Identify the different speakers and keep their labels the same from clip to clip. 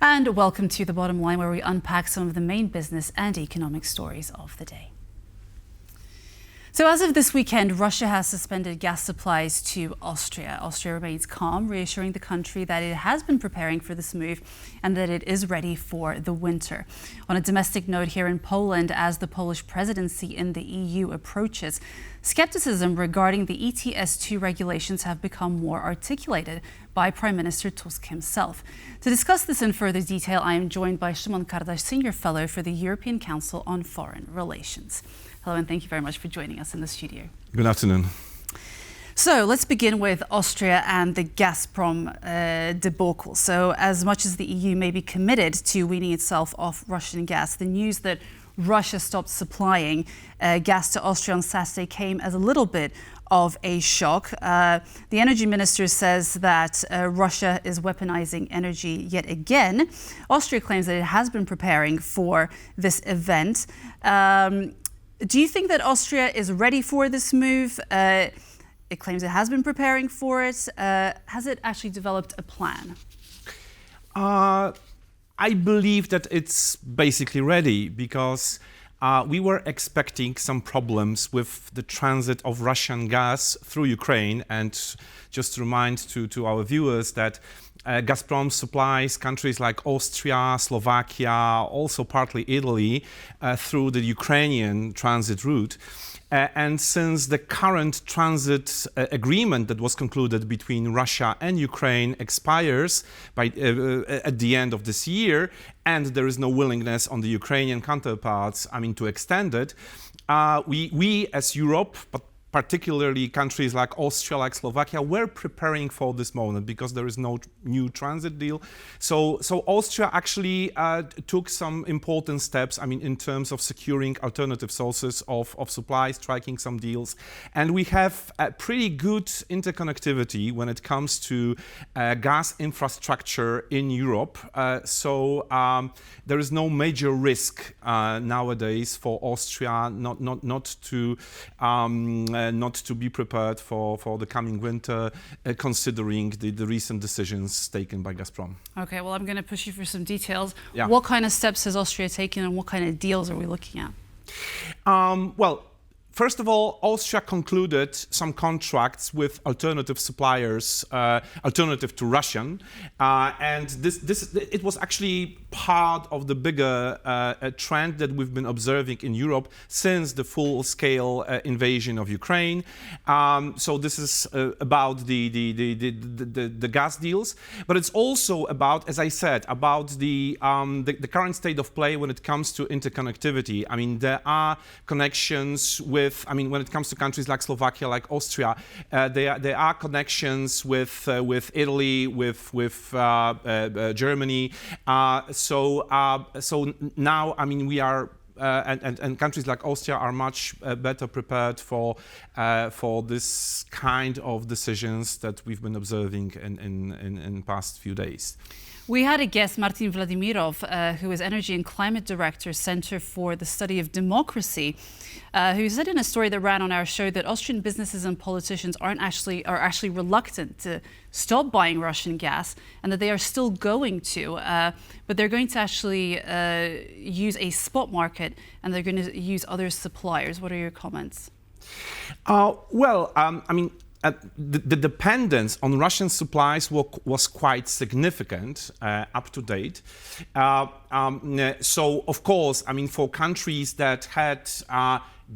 Speaker 1: And welcome to The Bottom Line, where we unpack some of the main business and economic stories of the day. So as of this weekend, Russia has suspended gas supplies to Austria. Austria remains calm, reassuring the country that it has been preparing for this move and that it is ready for the winter. On a domestic note here in Poland, as the Polish presidency in the EU approaches, skepticism regarding the ETS2 regulations have become more articulated by Prime Minister Tusk himself. To discuss this in further detail, I am joined by Szymon Kardaś, Senior Fellow for the European Council on Foreign Relations. Hello, and thank you very much for joining us in the studio.
Speaker 2: Good afternoon.
Speaker 1: So let's begin with Austria and the Gazprom debacle. So as much as the EU may be committed to weaning itself off Russian gas, the news that Russia stopped supplying gas to Austria on Saturday came as a little bit of a shock. The energy minister says that Russia is weaponizing energy yet again. Austria claims that it has been preparing for this event. Do you think that Austria is ready for this move? It claims it has been preparing for it. Has it actually developed a plan?
Speaker 2: I believe that it's basically ready because we were expecting some problems with the transit of Russian gas through Ukraine. And just to remind to our viewers that Gazprom supplies countries like Austria, Slovakia, also partly Italy, through the Ukrainian transit route. And since the current transit agreement that was concluded between Russia and Ukraine expires at the end of this year, and there is no willingness on the Ukrainian counterparts, to extend it, we as Europe, but particularly countries like Austria, like Slovakia, were preparing for this moment because there is no new transit deal. So Austria actually took some important steps, in terms of securing alternative sources of supply, striking some deals. And we have a pretty good interconnectivity when it comes to gas infrastructure in Europe. So there is no major risk nowadays for Austria not to be prepared for the coming winter, considering the recent decisions taken by Gazprom.
Speaker 1: Okay, well, I'm going to push you for some details.
Speaker 2: Yeah.
Speaker 1: What kind of steps has Austria taken and what kind of deals are we looking at?
Speaker 2: Well, first of all, Austria concluded some contracts with alternative suppliers, alternative to Russian, and it was actually part of the bigger trend that we've been observing in Europe since the full-scale invasion of Ukraine. So this is about the gas deals, but it's also about, as I said, about the current state of play when it comes to interconnectivity. There are connections with, when it comes to countries like Slovakia, like Austria, there are connections with Italy, with Germany. So now, we are, and countries like Austria are much better prepared for this kind of decisions that we've been observing in past few days.
Speaker 1: We had a guest, Martin Vladimirov, who is Energy and Climate Director, Center for the Study of Democracy, who said in a story that ran on our show that Austrian businesses and politicians are actually reluctant to stop buying Russian gas, and that they are still going to, but they're going to actually use a spot market, and they're going to use other suppliers. What are your comments?
Speaker 2: The dependence on Russian supplies was quite significant up to date. So, of course, for countries that had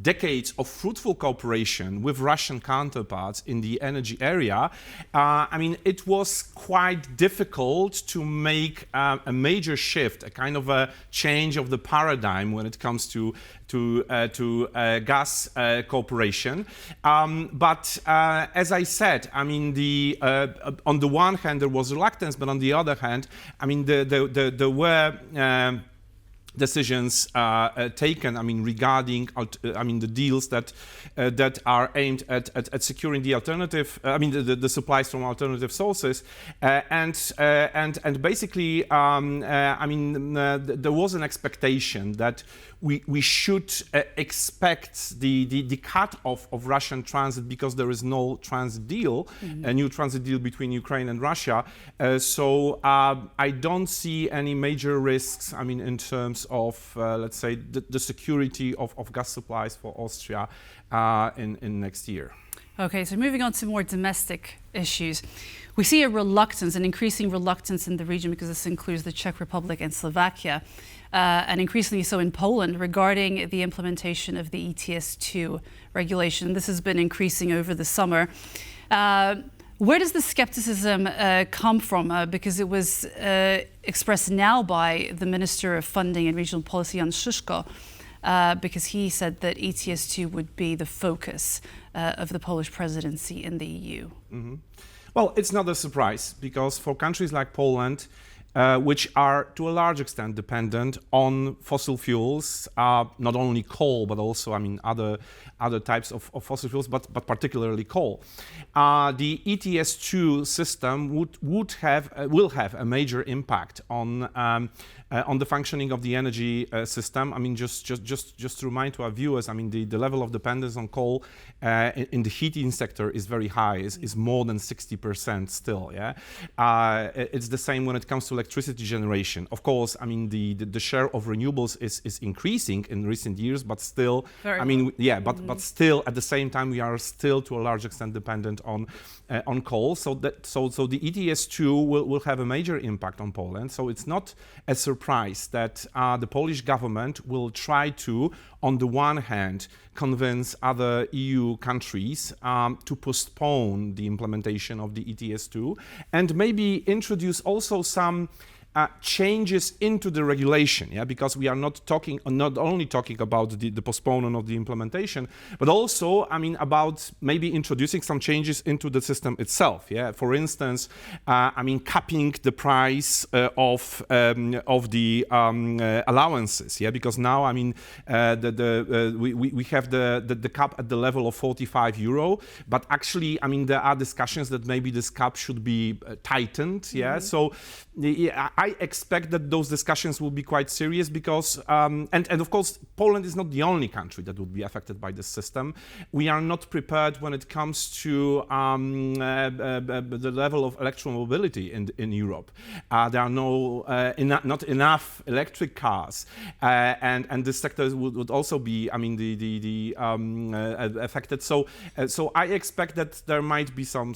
Speaker 2: decades of fruitful cooperation with Russian counterparts in the energy area, it was quite difficult to make a major shift, a kind of a change of the paradigm when it comes to gas cooperation. But as I said, on the one hand there was reluctance, but on the other hand, there were decisions taken, regarding the deals that are aimed at securing the alternative, the supplies from alternative sources, and basically, there was an expectation that we should expect the cut off of Russian transit because there is no transit deal, a new transit deal between Ukraine and Russia. So I don't see any major risks, in terms of, let's say, the security of gas supplies for Austria in next year.
Speaker 1: Okay, so moving on to more domestic issues. We see an increasing reluctance in the region, because this includes the Czech Republic and Slovakia, and increasingly so in Poland, regarding the implementation of the ETS2 regulation. This has been increasing over the summer. Where does the skepticism come from? Because it was expressed now by the Minister of Funding and Regional Policy, Jan Szyszko, because he said that ETS2 would be the focus of the Polish presidency in the EU.
Speaker 2: Mm-hmm. Well, it's not a surprise, because for countries like Poland, which are to a large extent dependent on fossil fuels, not only coal, but also, other types of fossil fuels, but particularly coal. The ETS2 system will have a major impact on the functioning of the energy system. Just to remind to our viewers, the level of dependence on coal in the heating sector is very high, is more than 60% still. Yeah, it's the same when it comes to electricity generation. Of course, the share of renewables is increasing in recent years, but still, but still at the same time we are still to a large extent dependent on coal. So the ETS2 will have a major impact on Poland. So it's not a surprise that the Polish government will try to, on the one hand, convince other EU countries to postpone the implementation of the ETS2, and maybe introduce also some changes into the regulation, because we are not only talking about the postponement of the implementation, but also, about maybe introducing some changes into the system itself. For instance, capping the price of the allowances. Because now, we have the cap at the level of 45 euro, but actually, there are discussions that maybe this cap should be tightened. So I expect that those discussions will be quite serious, because, and of course, Poland is not the only country that would be affected by this system. We are not prepared when it comes to the level of electromobility in Europe. There are not enough electric cars, and this sector would also be, affected. So I expect that there might be some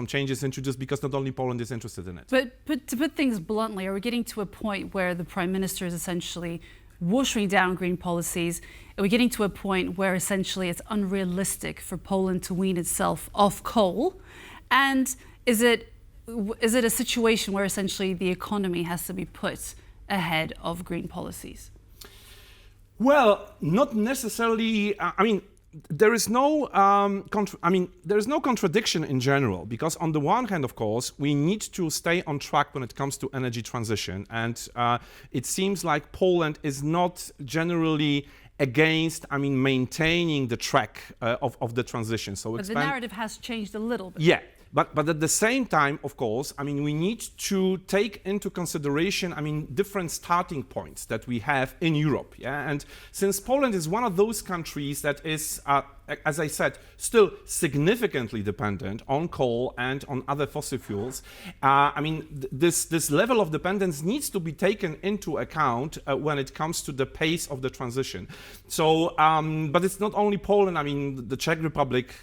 Speaker 2: changes introduced, because not only Poland is interested in it.
Speaker 1: But to put things bluntly, are we getting to a point where the Prime Minister is essentially watering down green policies? Are we getting to a point where essentially it's unrealistic for Poland to wean itself off coal? And is it a situation where essentially the economy has to be put ahead of green policies?
Speaker 2: Well, not necessarily. There is no contradiction in general, because on the one hand, of course, we need to stay on track when it comes to energy transition, and it seems like Poland is not generally against, maintaining the track of the transition. So
Speaker 1: but the narrative has changed a little bit.
Speaker 2: Yeah. But at the same time, of course, we need to take into consideration, different starting points that we have in Europe. And since Poland is one of those countries that is, as I said, still significantly dependent on coal and on other fossil fuels, this level of dependence needs to be taken into account when it comes to the pace of the transition. So, but it's not only Poland. The Czech Republic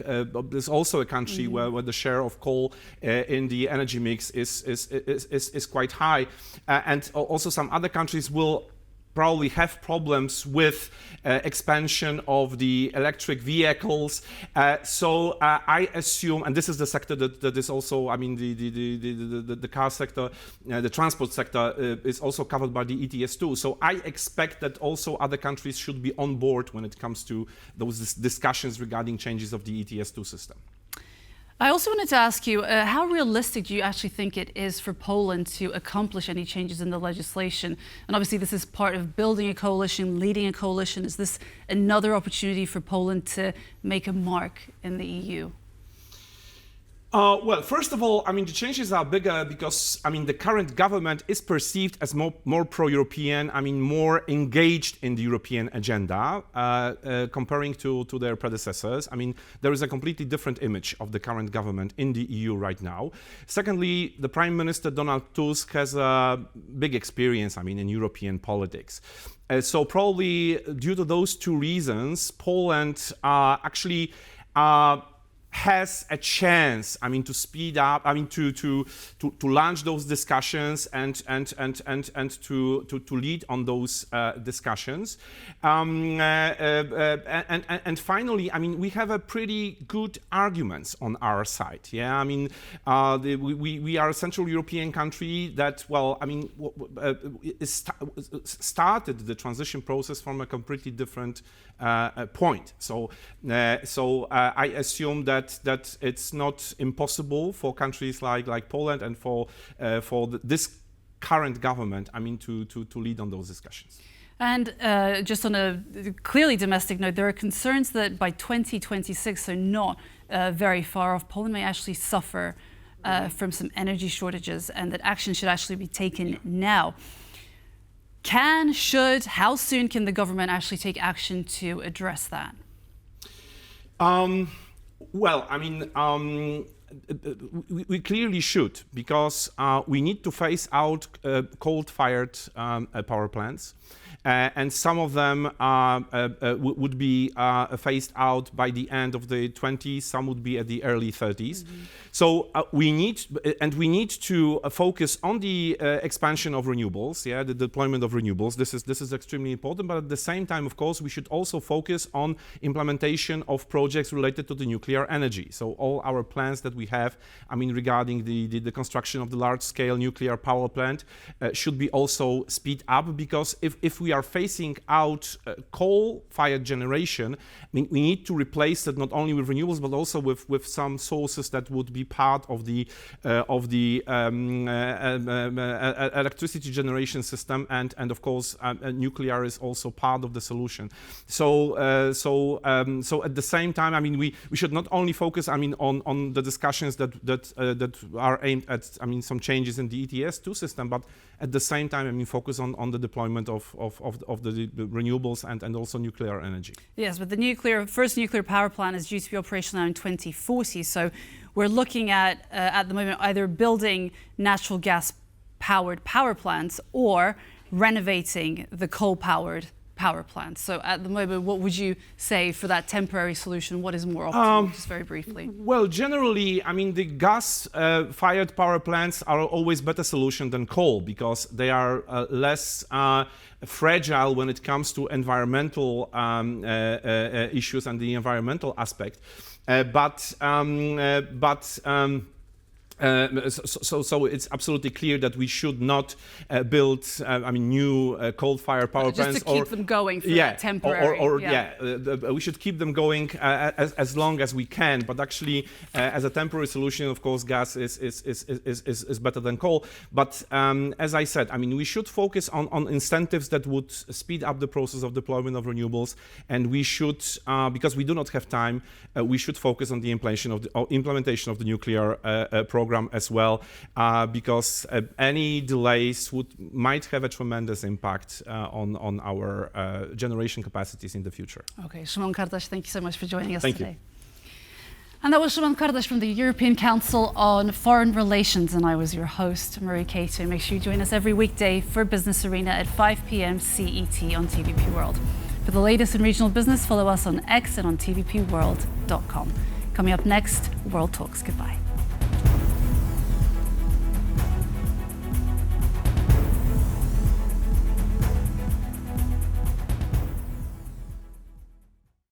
Speaker 2: is also a country where the share of coal in the energy mix is quite high, and also some other countries will probably have problems with expansion of the electric vehicles. So I assume, and this is the sector that is also, the car sector, the transport sector is also covered by the ETS2. So I expect that also other countries should be on board when it comes to those discussions regarding changes of the ETS2 system.
Speaker 1: I also wanted to ask you, how realistic do you actually think it is for Poland to accomplish any changes in the legislation? And obviously this is part of building a coalition, leading a coalition. Is this another opportunity for Poland to make a mark in the EU?
Speaker 2: Well, first of all, I mean, the changes are bigger because, I mean, the current government is perceived as more pro-European, I mean, more engaged in the European agenda, comparing to their predecessors. I mean, there is a completely different image of the current government in the EU right now. Secondly, the Prime Minister Donald Tusk has a big experience, I mean, in European politics. So probably due to those two reasons, Poland actually has a chance, I mean, to speed up, I mean, to launch those discussions and to lead on those discussions. And finally, I mean, we have a pretty good arguments on our side. Yeah, I mean, we are a Central European country that, well, I mean, started the transition process from a completely different point. So I assume that it's not impossible for countries like Poland and for this current government, I mean, to lead on those discussions.
Speaker 1: And just on a clearly domestic note, there are concerns that by 2026, so not very far off, Poland may actually suffer from some energy shortages, and that action should actually be taken now. How soon can the government actually take action to address that?
Speaker 2: Well, I mean, we clearly should, because we need to phase out coal-fired power plants. And some of them would be phased out by the end of the 20s, some would be at the early 30s. Mm-hmm. So we need to focus on the expansion of renewables, yeah, the deployment of renewables. This is extremely important, but at the same time, of course, we should also focus on implementation of projects related to the nuclear energy. So all our plans that we have, I mean, regarding the construction of the large-scale nuclear power plant should be also speed up, because if we are phasing out coal-fired generation, I mean, we need to replace it not only with renewables but also with some sources that would be part of the electricity generation system, and of course nuclear is also part of the solution. So at the same time, I mean, we should not only focus, I mean, on the discussions that are aimed at, I mean, some changes in the ETS2 system, but at the same time, I mean, focus on the deployment of the renewables and also nuclear energy. Yes,
Speaker 1: but the first nuclear power plant is due to be operational now in 2040. So we're looking at the moment either building natural gas powered power plants or renovating the coal powered power plants. So at the moment, what would you say for that temporary solution? What is more optimal, just very briefly?
Speaker 2: Well, generally, I mean, the gas-fired power plants are always better solution than coal, because they are less fragile when it comes to environmental issues and the environmental aspect. So it's absolutely clear that we should not build, I mean, new coal-fired power plants.
Speaker 1: Just to keep them going for that temporary.
Speaker 2: We should keep them going as long as we can. But actually, as a temporary solution, of course, gas is better than coal. But as I said, I mean, we should focus on incentives that would speed up the process of deployment of renewables, and we should, because we do not have time, we should focus on the implementation of the nuclear program as well, because any delays might have a tremendous impact on our generation capacities in the future.
Speaker 1: Okay, Szymon Kardaś, thank you so much for joining us today.
Speaker 2: You.
Speaker 1: And that was Szymon Kardaś from the European Council on Foreign Relations, and I was your host, Marie Cato. Make sure you join us every weekday for Business Arena at 5 p.m. CET on TVP World. For the latest in regional business, follow us on X and on tvpworld.com. Coming up next, World Talks. Goodbye.